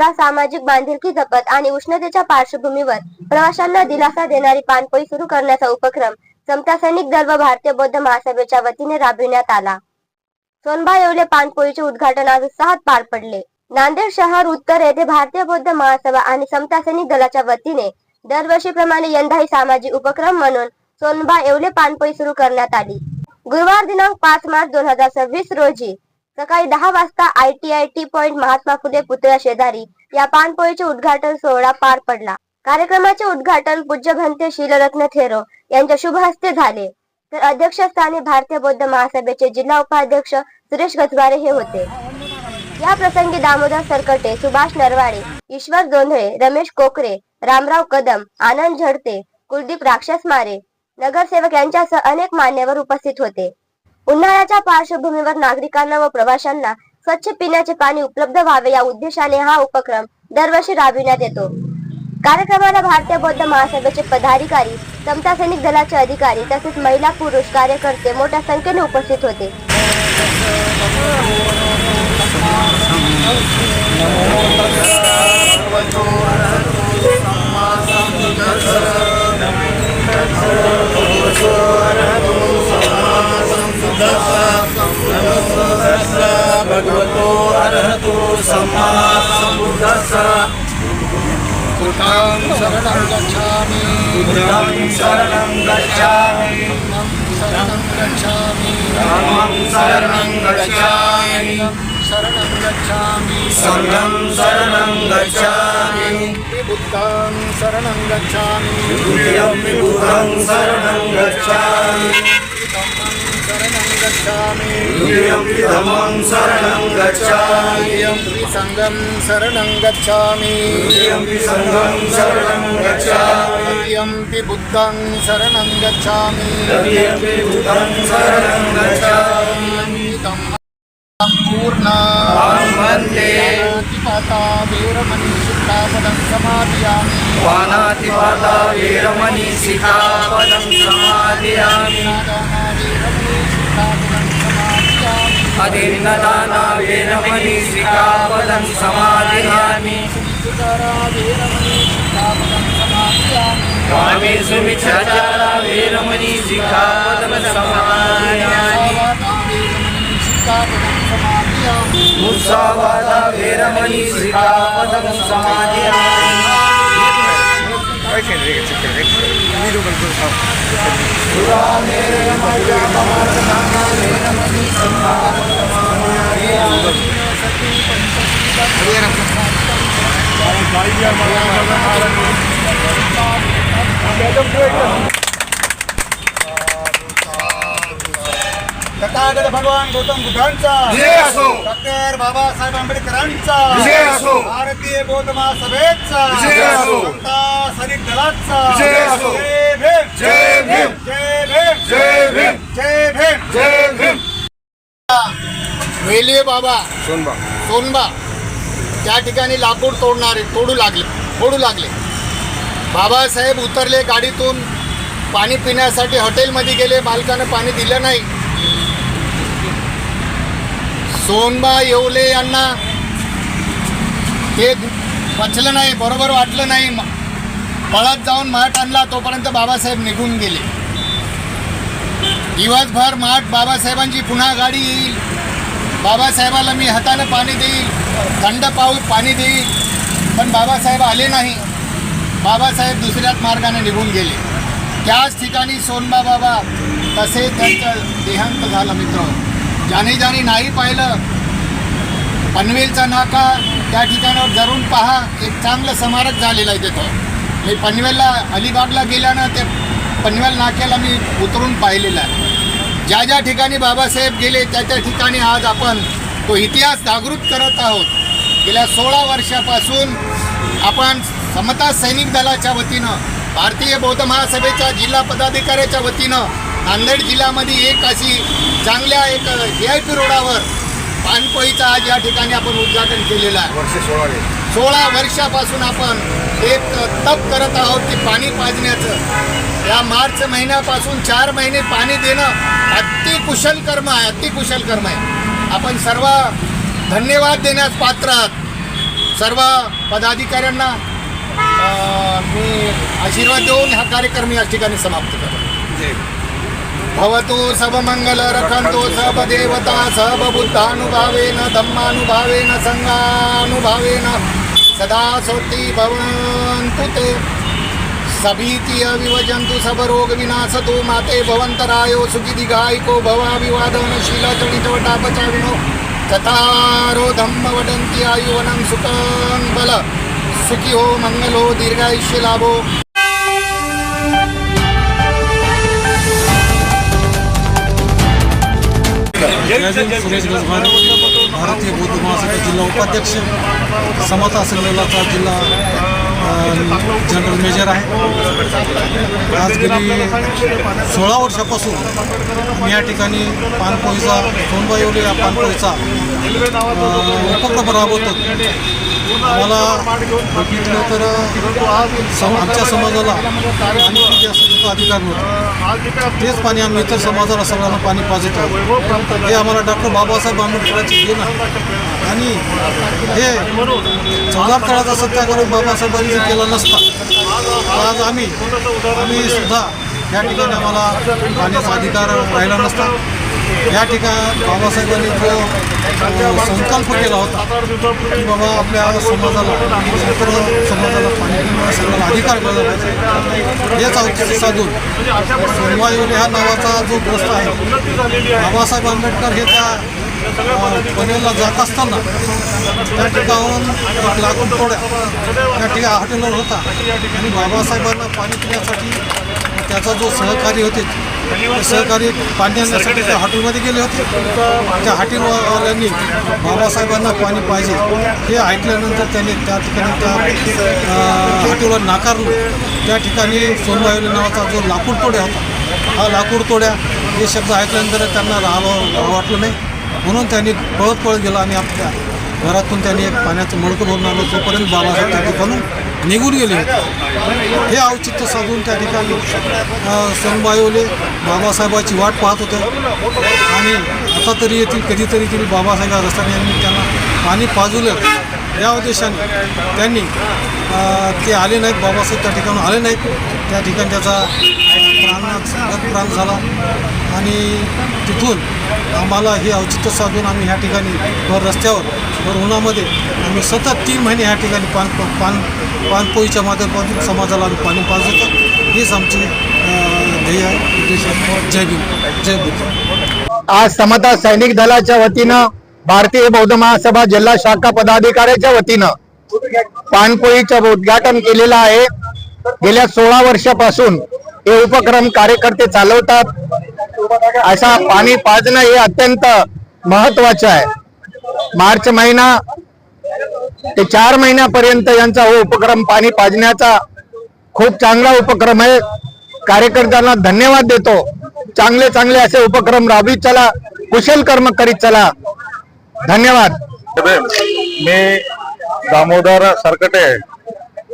शहरात सामाजिक बांधिलकी जपत आणि उष्णतेच्या पार्श्वभूमीवर प्रवाशांना दिलासा देणारी पाणपोई सुरू करण्याचा उपक्रम समता सैनिक दल व भारतीय बौद्ध महासभेच्या वतीने राबविण्यात आला। सोनबा येवले पाणपोईचे उद्घाटन आज उत्साहात पार पडले। नांदेड शहर उत्तर येथे भारतीय बौद्ध महासभा आणि समता सैनिक दलाच्या वतीने दरवर्षीप्रमाणे यंदाही सामाजिक उपक्रम म्हणून सोनबा येवले पाणपोई सुरू करण्यात आली। गुरुवार दिनांक 5 मार्च 2026 रोजी सकाळी 10 वाजता ITI T point Mahatma Phule पुतळ्या शेजारी या पाणपोईचे उद्घाटन सोहळा पार पडला। कार्यक्रमाचे उद्घाटन पूज्य भंते शीलरत्न थेरो यांच्या शुभ हस्ते झाले, तर अध्यक्षस्थानी भारतीय बौद्ध महासभेचे जिल्हा उपाध्यक्ष सुरेश गजबारे हे होते। या प्रसंगी दामोदर सरकटे, सुभाष नरवाडे, ईश्वर जोंधळे, रमेश कोकरे, रामराव कदम, आनंद झडते, कुलदीप राक्षस मारे, नगरसेवक यांच्यासह अनेक मान्यवर उपस्थित होते। उन्हाळ्याच्या पार्श्वभूमीवर नागरिकांना व प्रवाशांना स्वच्छ पिण्याचे पाणी उपलब्ध व्हावे या उद्देशाने हा उपक्रम दरवर्षी राबविण्यात येतो। कार्यक्रमाला भारतीय बौद्ध महासभेचे पदाधिकारी, समता सैनिक दलाचे अधिकारी तसेच महिला पुरुष कार्यकर्ते मोठ्या संख्येने उपस्थित होते। भगवतो अरहतो सम्मा सम्बुद्धस्सा बुद्धं शरणं गच्छामि बुद्धं शरणं गच्छामि शरणं गच्छामि धम्मं शरणं गच्छामि शरणं गच्छामि संघं शरणं गच्छामि बुद्धं शरणं गच्छामि द्वितीयं बुद्धं शरणं गच्छामि शरणं गच्छामि द्वितीयं धम्मं शरणं गच्छामि संघं शरणं गच्छामि द्वितीयं संघं शरणं गच्छामि तृतीयं बुद्धं शरणं गच्छामि तृतीयं बुद्धं शरणं गच्छामि पूर्ण वन्दे वानातिपाता वीरमणि शिखापदं समादयामि वानातिपाता वीरमणि शिखापदं समादयामि अदिन्नदाना वीरमणि शिखापदं समादयामि स्वामी सुमिच्छाचारा वीरमणि शिखापदं समादयामि मुसावादा वीरमणि शिखापदं समादयामि तथागत भगवान गौतम बुद्धांचा जय असो, डॉक्टर बाबासाहेब आंबेडकरांचा जय असो, भारतीय बौद्ध महासभेचा जय असो, समता सैनिक दलाचा जय असो, जय भीम जय भीम, जय भीम जय भीम, जय भीम जय भीम। वेलिये बाबा सोनबा त्या ठिकाणी लाकूड फोडू लागले। बाबासाहेब उतरले गाडीतून, पाणी पिण्यासाठी हॉटेलमध्ये गेले, मालकानं पाणी दिलं नाही। सोनबा येवले यांना ते पचलं नाही, बरोबर वाटलं नाही, पळत जाऊन माठ आणला, तोपर्यंत बाबासाहेब निघून गेले। दिवसभर माठ बाबासाहेबांची पुन्हा गाडी येईल, बाबासाहेबाला मी हाताने पाणी देईल, थंड पाणी देईल, पण बाबासाहेब आले नाही। बाबासाहेब दुसऱ्याच मार्गाने निघून गेले। त्याच ठिकाणी सोनबा बाबा तसे त्यांचं देहांत झालं। मित्र, ज्याने नाही पाहिलं पनवेलचा नाका, त्या ठिकाणावर जरूर पहा, एक चांगलं स्मारक झालेलं आहे तिथं। मी पनवेलला अलिबागला गेल्यानं ते पनवेल नाक्याला मी उतरून पाहिलेलं आहे। ज्या ठिकाणी बाबासाहेब गेले त्या ठिकाणी आज आपण तो इतिहास जागृत करत आहोत। गेल्या 16 वर्षापासून आपण समता सैनिक दलाच्या वतीनं, भारतीय बौद्ध महासभेच्या जिल्हा पदाधिकाऱ्याच्या वतीनं नांदेड जिल्ह्यामध्ये एक अशी चांगल्या एक VIP रोडावर पाणपोईचं आज या ठिकाणी आपण उद्घाटन केलेलं आहे। 16 वर्षापासून आपण एक तप करत आहोत की पाणी पाजण्याचं। या मार्च महिन्यापासून 4 महिने पाणी देणं अतिकुशल कर्म आहे। आपण सर्व धन्यवाद देण्यास पात्र आहात। सर्व पदाधिकाऱ्यांना मी आशीर्वाद देऊन हा कार्यक्रम या ठिकाणी समाप्त करतो. भवतु सबमंगल रखंतु सब देवता सब बुद्धानुभावेन धम्मानुभावेन संघानुभावेन सदा सोती भवन्तु ते सभीति अविवजन्तु सब रोग विनाशतु माते भवन्तरायो सुखी दीर्घायिको भवाभिवादनशील चणितवटापचारिणो चतारो धम्म वदन्ति आयुवनं सुखं बल सुखी हो मंगल हो दीर्घायुष्य लाभो. सुरेश गजभारे, भारतीय बौद्ध महासभा जिल्हा उपाध्यक्ष, समता संमेलनाचा जिल्हा जनरल मेजर आहे. आज गेली 16 वर्षापासून मी या ठिकाणी पानपोईचा सोनबाई या पानपोईचा उपक्रम राबवतो. मला बघितलं तर आमच्या समाजाला पाणी किती असं अधिकार नव्हता. तेच पाणी आम्ही इतर समाजाला सगळ्यांना पाणी पाजत आहोत. हे आम्हाला डॉक्टर बाबासाहेब आंबेडकरांची देण आहे. आणि हे चौदार तळाचा सत्याग्रह बाबासाहेबांनी केला नसता आज आम्ही सुद्धा या ठिकाणी आम्हाला पाण्याचा अधिकार राहिला नसता. या ठिकाणी बाबासाहेबांनी जो संकल्प केला होता की बाबा आपल्या समाजाला इतर समाजाला पाणी पिण्याचा सगळ्याला अधिकार मिळाला पाहिजे, हेच औचित्य साधून सोनबाई ह्या नावाचा जो ग्रस्त आहे, बाबासाहेब आंबेडकर हे त्या पनवेलला जात असताना त्या ठिकाणाहून एक लागून थोड्या त्या ठिकाणी हॉटेलवर होता आणि बाबासाहेबांना पाणी पिण्यासाठी त्याचा जो सहकारी होते ते सहकारी पाणी आणण्यासाठी त्या हॉटेलमध्ये गेले होते. त्या हॉटेलवाल्यांनी बाबासाहेबांना पाणी पाहिजे हे ऐकल्यानंतर त्यांनी त्या ठिकाणी त्या हॉटेलवर नाकारलं. त्या ठिकाणी सोनबाई नावाचा जो लाकूड तोड्या होता, हा लाकूड तोड्या हे शब्द ऐकल्यानंतर त्यांना राहावं वाटलं नाही, म्हणून त्यांनी पळत गेला आणि आपल्या घरातून त्यांनी एक पाण्याचं मडकं भरून आणलं. तोपर्यंत बाबासाहेब त्या ठिकाणून निघून गेले होते. हे औचित्य साधून त्या ठिकाणी सोनबाई बाबासाहेबाची वाट पाहत होते आणि आता तरी येतील, कधीतरी येतील बाबासाहेब रस्त्याने यांनी त्यांना पाणी पाजवलं. या उद्देशाने त्यांनी ते आले नाहीत, बाबासाहेब त्या ठिकाणी आले नाहीत. त्या ठिकाणी त्याचा प्राण झाला आणि तिथून आम्हाला हे औचित्य साधून आम्ही ह्या ठिकाणी भर रस्त्यावर भर उन्हामध्ये आम्ही सतत 3 महिने ह्या ठिकाणी पानपोईच्या माध्यमातून समाजाला आम्ही पाणी पाजतो. हेच आमचे ध्येय आहे, उद्देश आहे. जय भीम, जय बुद्ध. आज समता सैनिक दलाच्या वतीनं भारतीय बौद्ध महासभा जिल्हा शाखा पदाधिकाऱ्याच्या वतीनं पानपोईचं उद्घाटन केलेलं आहे. गेल्या 16 वर्षापासून हे उपक्रम कार्यकर्ते चालवतात. असा पाणी पाजणं हे अत्यंत महत्वाचं आहे. मार्च महिना ते 4 महिन्यापर्यंत यांचा हो उपक्रम पाणी पाजण्याचा खूप चांगला उपक्रम आहे. कार्यकर्त्यांना धन्यवाद देतो. चांगले असे उपक्रम राबवीत चला, कुशल कर्म करीत चला. धन्यवाद. मी दामोदर सरकटे,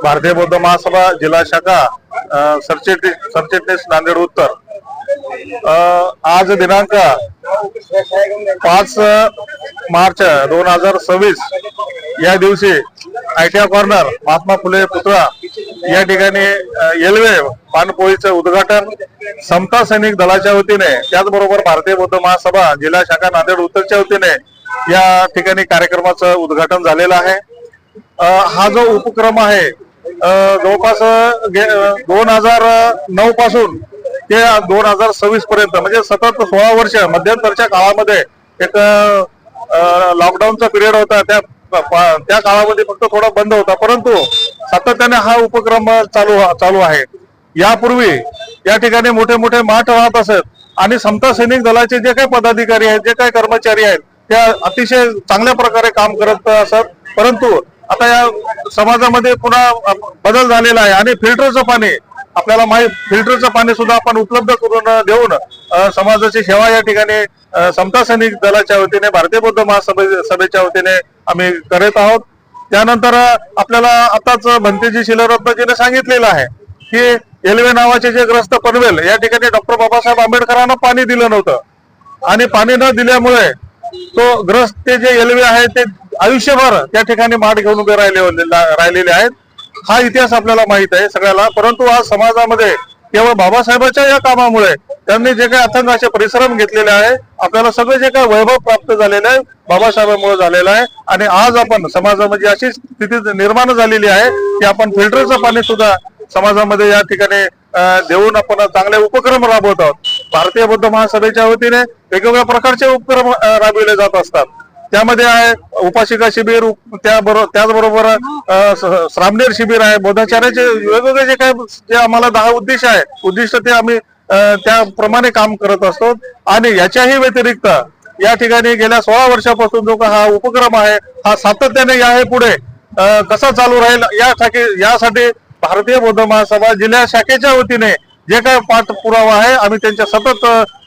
भारतीय बौद्ध महासभा जिल्हा शाखा सरचिटणीस नांदेड उत्तर. आज दिनांक 5 मार्च 2026 या दिवशी आयटीआय कॉर्नर महात्मा फुले पुतळा या ठिकाणी रेल्वे पानपोईचं उद्घाटन समता सैनिक दलाच्या वतीने, त्याचबरोबर भारतीय बौद्ध महासभा जिल्हा शाखा नांदेड उत्तरच्या वतीने या ठिकाणी कार्यक्रमाचं उद्घाटन झालेलं आहे. हा जो उपक्रम आहे जवळपास 2009 पासून ते 2026 पर्यंत म्हणजे सतत 16 वर्ष मध्यंतरच्या काळामध्ये एक लॉकडाऊनचा पिरियड होता. त्या काळामध्ये फक्त थोडा बंद होता, परंतु सातत्याने हा उपक्रम चालू आहे. यापूर्वी या ठिकाणी मोठे माठ राहत असत आणि समता सैनिक दलाचे जे काही पदाधिकारी आहेत, जे काही कर्मचारी आहेत, त्या अतिशय चांगल्या प्रकारे काम करत असत. परंतु आता या समाजामध्ये पुन्हा बदल झालेला आहे आणि फिल्टरचं पाणी आपल्याला फिल्टरचं पाणी सुद्धा आपण उपलब्ध करून देऊन समाजाची सेवा या ठिकाणी समता सैनिक दलाच्या वतीने, भारतीय बौद्ध महासभेच्या वतीने आम्ही करत आहोत. त्यानंतर आपल्याला आताच भंतेजी शिलरत्नजीने सांगितलेलं आहे की रेल्वे नावाचे जे ग्रस्त पनवेल या ठिकाणी डॉक्टर बाबासाहेब आंबेडकरांना पाणी दिलं नव्हतं आणि पाणी न दिल्यामुळे तो ग्रस्त ते जे रेल्वे आहे ते आयुष्यभर त्या ठिकाणी माठ घेऊन उभे राहिलेले आहेत. हा इतिहास आपल्याला माहित आहे सगळ्याला. परंतु आज समाजामध्ये केवळ बाबासाहेबांच्या या कामामुळे त्यांनी जे काही अथक असे परिश्रम घेतलेले आहे, आपल्याला सगळे जे काही वैभव प्राप्त झालेलं आहे बाबासाहेबांमुळे झालेलं आहे. आणि आज आपण समाजामध्ये अशी स्थिती निर्माण झालेली आहे की आपण फिल्टरचं पाणी सुद्धा समाजामध्ये या ठिकाणी देऊन आपण चांगले उपक्रम राबवत आहोत. भारतीय बौद्ध महासभेच्या वतीने वेगवेगळ्या प्रकारचे उपक्रम राबविले जात असतात. त्यामध्ये आहे उपासिका शिबिर, त्याचबरोबर श्रामणेर शिबिर आहे. बौद्धाचार्याचे वेगवेगळे जे काय जे आम्हाला 10 उद्दिष्ट ते आम्ही त्याप्रमाणे काम करत असतो. आणि याच्याही व्यतिरिक्त या ठिकाणी गेल्या 16 वर्षापासून जो हा उपक्रम आहे हा सातत्याने या पुढे कसा चालू राहील यासाठी भारतीय बौद्ध महासभा जिल्हा शाखेच्या वतीने जे काय पाठपुरावा आहे आम्ही त्यांच्या सतत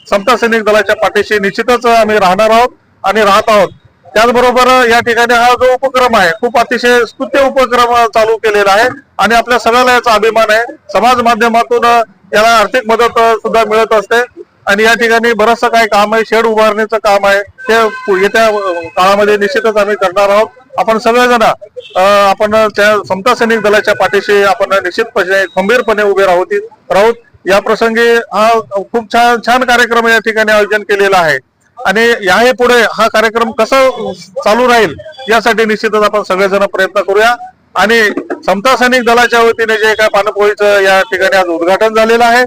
समता सैनिक दलाच्या पाठीशी निश्चितच आम्ही राहणार आहोत आणि राहत आहोत. त्याचबरोबर या ठिकाणी हा जो उपक्रम आहे खूप अतिशय स्तुत्य उपक्रम चालू केलेला आहे आणि आपल्या सगळ्याला याचा अभिमान आहे. समाज माध्यमातून याला आर्थिक मदत सुद्धा मिळत असते आणि या ठिकाणी बरंचसं काही काम आहे, शेड उभारण्याचं काम आहे, ते येत्या काळामध्ये निश्चितच आम्ही करणार आहोत. आपण सगळेजण आपण त्या समता सैनिक दलाच्या पाठीशी आपण निश्चितपणे खंबीरपणे उभे राहूत. या प्रसंगी हा खूप छान कार्यक्रम या ठिकाणी आयोजन केलेला आहे आणि याही पुढे हा कार्यक्रम कसा चालू राहील यासाठी निश्चितच आपण सगळेजण प्रयत्न करूया. आणि समता सैनिक दलाच्या वतीने जे काय पाणपोळीचं या ठिकाणी आज उद्घाटन झालेलं आहे,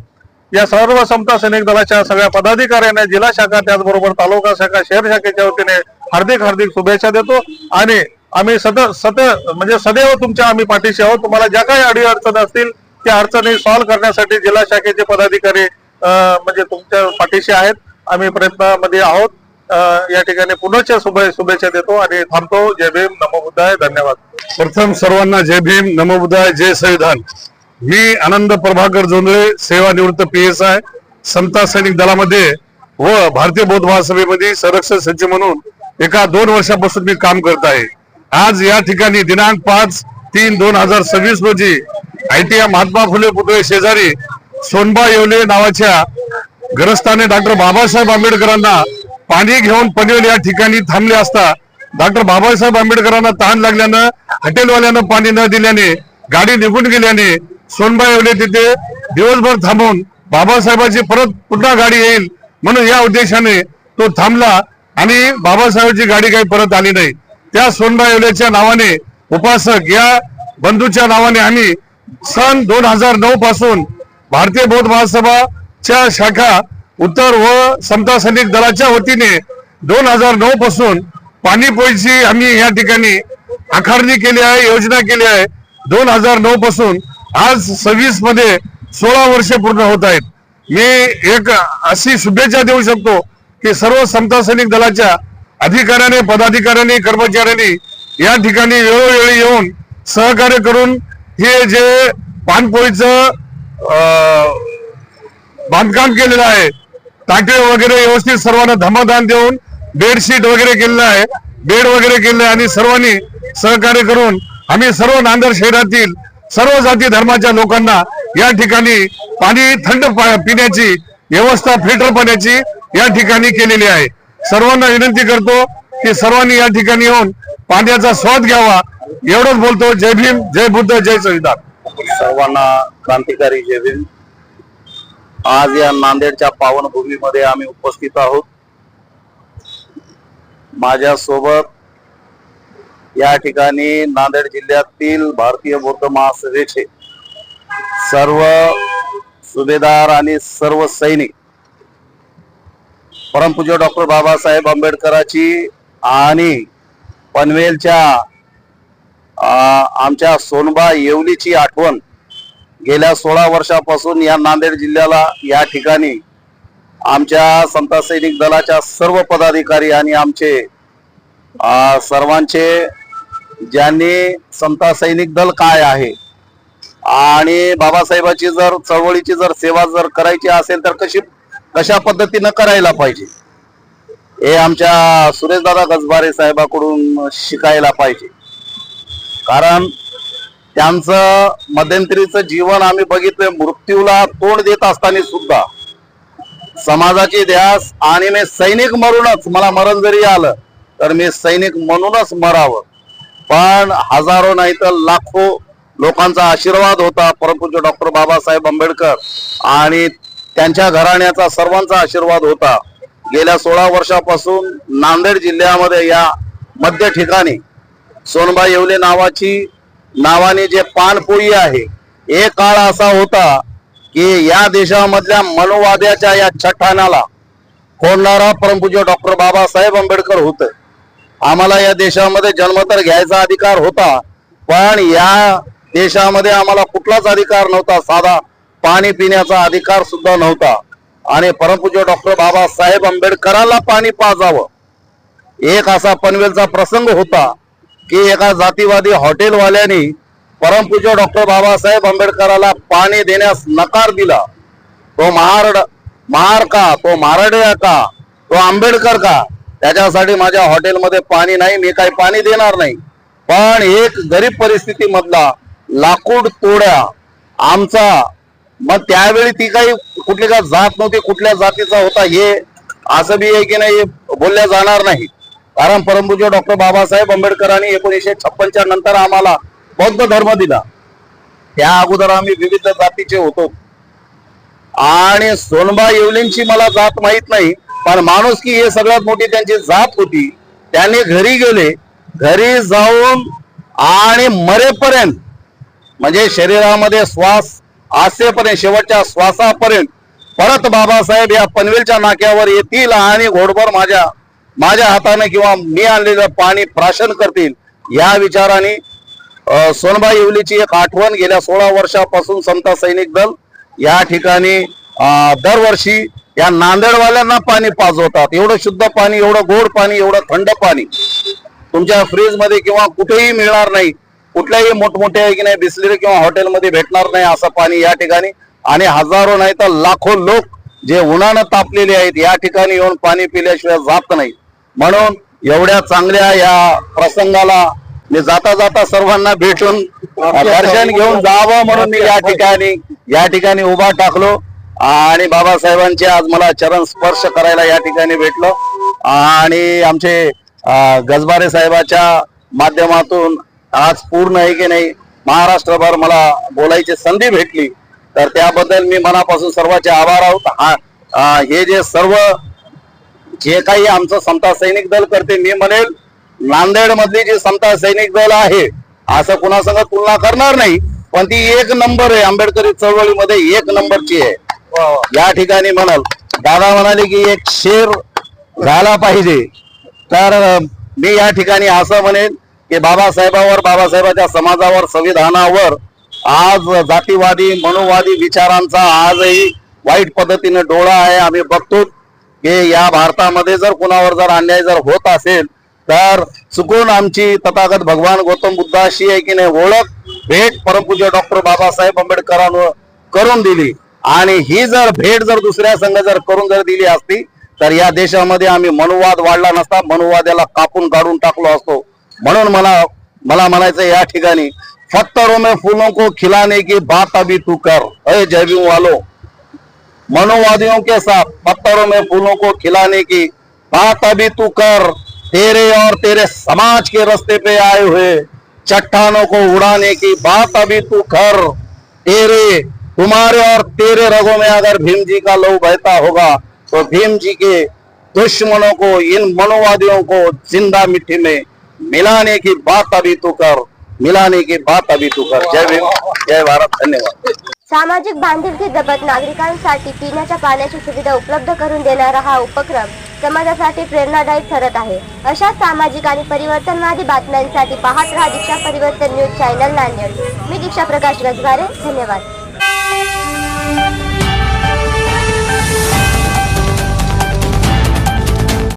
या सर्व समता सैनिक दलाच्या सगळ्या पदाधिकाऱ्यांना जिल्हा शाखा त्याचबरोबर तालुका शाखा शहर शाखेच्या वतीने हार्दिक शुभेच्छा देतो. आणि आम्ही सदैव तुमच्या आम्ही पाठीशी आहोत. तुम्हाला ज्या काही अडीअडचणी असतील त्या अडचणी सॉल्व्ह करण्यासाठी जिल्हा शाखेचे पदाधिकारी तुमच्या पाठीशी आहेत. आम्ही प्रयत्नामध्ये आहोत. या ठिकाणी पुनश्च शुभेच्छा देतो आणि थांबतो. जय भीम, नमो बुद्धाय. धन्यवाद. प्रथम सर्वांना जय भीम, नमो बुद्धाय, जय संविधान. मी आनंद प्रभाकर जोंधळे, सेवानिवृत्त PSI, समता सैनिक दलामध्ये व भारतीय बौद्ध महासभेमध्ये संरक्षण सचिव म्हणून 2 वर्षापासून मी काम करत आहे. आज या ठिकाणी दिनांक 5/3/2026 रोजी ITI महात्मा फुले पुतळे शेजारी सोनबा येवले नावाच्या ग्रस्ताने डॉक्टर बाबासाहेब आंबेडकरांना पाणी घेऊन पनवेल या ठिकाणी थांबले असता डॉक्टर बाबासाहेब आंबेडकरांना तहान लागल्यानं हॉटेलवाल्यानं पाणी न दिल्याने गाडी निघून गेल्याने सोनबा येवले तिथे दिवसभर थांबून बाबासाहेबांची पुन्हा गाडी येईल म्हणून या उद्देशाने तो थांबला आणि बाबासाहेबांची गाडी काही परत आली नाही. त्या सोनबा येवलेच्या नावाने उपासक या बंधूच्या नावाने आम्ही सन 2009 पासून भारतीय बौद्ध महासभाच्या शाखा उत्तर व समता सैनिक दलाच्या वतीने 2009 पासून पाणीपोळीची आम्ही या ठिकाणी आखणी केली आहे, योजना केली आहे. 2009 पासून आज 26 मध्ये 16 वर्ष पूर्ण होत आहेत. मी एक अशी शुभेच्छा देऊ शकतो की सर्व समता सैनिक दलाच्या अधिकाऱ्यांनी, पदाधिकाऱ्यांनी, कर्मचाऱ्यांनी या ठिकाणी वेळोवेळी येऊन सहकार्य करून हे जे पाणपोळीचं बांधकाम केलेलं आहे, टाके वगैरे व्यवस्थित सर्वांना धमादान देऊन बेडशीट वगैरे केलेलं आहे, बेड वगैरे केले आणि सर्वांनी सहकार्य करून आम्ही सर्व नांदेड शहरातील सर्व जाती धर्माच्या लोकांना या ठिकाणी पाणी थंड पिण्याची व्यवस्था, फिल्टर पाण्याची या ठिकाणी केलेली आहे. सर्वांना विनंती करतो की सर्वांनी या ठिकाणी येऊन पाण्याचा स्वाद घ्यावा. एवढंच बोलतो. जय भीम, जय बुद्ध, जय संविधान. सर्वांना क्रांतिकारी जय भीम. आज या नांदेडच्या पावनभूमीमध्ये आम्ही उपस्थित आहोत. माझ्यासोबत या ठिकाणी नांदेड जिल्ह्यातील भारतीय बौद्ध महासभेचे सर्व सुभेदार आणि सर्व सैनिक परमपूज्य डॉक्टर बाबासाहेब आंबेडकरांची आणि पनवेलच्या आमच्या सोनबा येवलीची आठवण गेल्या 16 वर्षापासून या नांदेड जिल्ह्याला या ठिकाणी आमच्या समता सैनिक दलाच्या सर्व पदाधिकारी आणि आमचे सर्वांचे ज्यांनी समता सैनिक दल काय आहे आणि बाबासाहेबांची जर चळवळीची जर सेवा जर करायची असेल तर कशा पद्धतीनं करायला पाहिजे हे आमच्या सुरेशदादा गजबारे साहेबांकडून शिकायला पाहिजे. कारण त्यांचं मध्यंतरीचं जीवन आम्ही बघितलंय. मृत्यूला तोंड देत असताना सुद्धा समाजाची ध्यास आणि मी सैनिक मरूनच मला मरण जरी आलं तर मी सैनिक म्हणूनच मरावं. पण हजारो नाही तर लाखो लोकांचा आशीर्वाद होता, परमपूज्य डॉक्टर बाबासाहेब आंबेडकर आणि त्यांच्या घराण्याचा सर्वांचा आशीर्वाद होता. गेल्या 16 वर्षापासून नांदेड जिल्ह्यामध्ये या मध्य ठिकाणी सोनबाई येवले नावाने जे पानपोई आहे, एक काळ असा होता की या देशामधल्या मनोवाद्याच्या या चट्टानाला फोडणारा परमपूज्य डॉक्टर बाबासाहेब आंबेडकर होते. आम्हाला या देशामध्ये जन्म तर घ्यायचा अधिकार होता, पण या देशामध्ये आम्हाला कुठलाच अधिकार नव्हता, साधा पाणी पिण्याचा अधिकार सुद्धा नव्हता. आणि परमपूज्य डॉक्टर बाबासाहेब आंबेडकरांना पाणी पाजावं, एक असा पनवेलचा प्रसंग होता की एका जातीवादी हॉटेलवाल्यांनी परमपूज्य डॉक्टर बाबासाहेब आंबेडकरांना पाणी देण्यास नकार दिला. तो महार का, तो महाराडा का, तो आंबेडकर का, त्याच्यासाठी माझ्या हॉटेलमध्ये पाणी नाही, मी काही पाणी देणार नाही. पण एक गरीब परिस्थिती मधला लाकूड तोड्या आमचा, मग त्यावेळी ती काही कुठली का जात नव्हती, कुठल्या जातीचा होता हे असं बी आहे की नाही बोलल्या जाणार नाही. कारण परमपूज्य डॉक्टर बाबासाहेब आंबेडकरांनी 1956 नंतर आम्हाला बौद्ध धर्म दिला. त्या अगोदर आम्ही विविध जातीचे होतो. आणि सोनबाई येवलेंची मला जात माहित नाही, पण माणूस की हे सगळ्यात मोठी त्यांची जात होती. त्यांनी घरी गेले, घरी जाऊन आणि मरेपर्यंत म्हणजे शरीरामध्ये श्वास असेपर्यंत, शेवटच्या श्वासापर्यंत परत बाबासाहेब या पनवेलच्या नाक्यावर येतील आणि घोडभर माझ्या हाताने किंवा मी आणलेलं पाणी प्राशन करतील, या विचाराने सोनबाई येवलेची एक आठवण गेल्या 16 वर्षापासून समता सैनिक दल या ठिकाणी दरवर्षी या नांदेडवाल्यांना पाणी पाजवतात. एवढं शुद्ध पाणी, एवढं गोड पाणी, एवढं थंड पाणी तुमच्या फ्रीज मध्ये किंवा कुठेही मिळणार नाही. कुठल्याही मोठमोठ्या की नाही बिस्लरी किंवा हॉटेलमध्ये भेटणार नाही असं पाणी या ठिकाणी. आणि हजारो नाही तर लाखो लोक जे उन्हानं तापलेले आहेत या ठिकाणी येऊन पाणी पिल्याशिवाय जात नाही. म्हणून एवढ्या चांगल्या या प्रसंगाला मी जाता सर्वांना भेटून दर्शन घेऊन जावं म्हणून मी या ठिकाणी उभा टाकलो. आणि बाबासाहेबांचे आज मला चरण स्पर्श करायला या ठिकाणी भेटलो. आणि आमचे गजबारे साहेबाच्या माध्यमातून आज पूर्ण आहे की नाही महाराष्ट्रभर मला बोलायची संधी भेटली, तर त्याबद्दल मी मनापासून सर्वांचे आभार आहोत. हे जे काही आमचं समता सैनिक दल करते, मी म्हणेल नांदेड मधली जी समता सैनिक दल आहे असं कुणासंग तुलना करणार नाही, पण ती एक नंबर आहे. आंबेडकरी चळवळीमध्ये एक नंबरची आहे या ठिकाणी. म्हणाल दादा म्हणाले की एक शेर झाला पाहिजे, तर मी या ठिकाणी असं म्हणेन की बाबासाहेबावर, बाबासाहेबाच्या समाजावर, संविधानावर आज जातीवादी मनोवादी विचारांचा आजही वाईट पद्धतीने डोळा आहे. आम्ही बघतो की या भारतामध्ये जर कुणावर जर अन्याय जर होत असेल तर चुकून आमची तथागत भगवान गौतम बुद्धाशी आहे की नाही ओळख भेट परमपूज्य डॉक्टर बाबासाहेब आंबेडकरांवर करून दिली. आणि ही जर भेट जर दुसऱ्या संघ जर करून जर दिली असती तर या देशामध्ये आम्ही मनुवाद वाढला नसता, मनुवाद्याला कापून काढून टाकलो असतो. म्हणून मला म्हणायचं या ठिकाणी पत्थरों में फूलों को खिलाने की बात अभी तू कर, अरे जय भीम वालों. मनुवादियों के साथ पत्थरों में फूलों को खिलाने की बात अभी तू कर. तेरे और तेरे समाज के रास्ते पे आए हुए चट्टानों को उड़ाने की बात अभी तू कर. तुम्हारे और तेरे रगों में अगर भीम जी का लहू बहता होगा तो भीम जी के दुश्मनों को, इन मनोवादियों को जिंदा मिट्टी में मिलाने की बात अभी तू कर, मिलाने की बात अभी तू कर. जय भीम, जय भारत, धन्यवाद. सामाजिक बांधिलकी जपत नागरिकांसाठी पिण्याच्या पाण्याची सुविधा उपलब्ध करून देणारा हा उपक्रम समाजासाठी प्रेरणादायी ठरत आहे. अशा सामाजिक आणि परिवर्तनवादी बातम्यांसाठी पाहत रहा दीक्षा परिवर्तन न्यूज चॅनल नांदेड. मी दीक्षा प्रकाश गजबारे. धन्यवाद.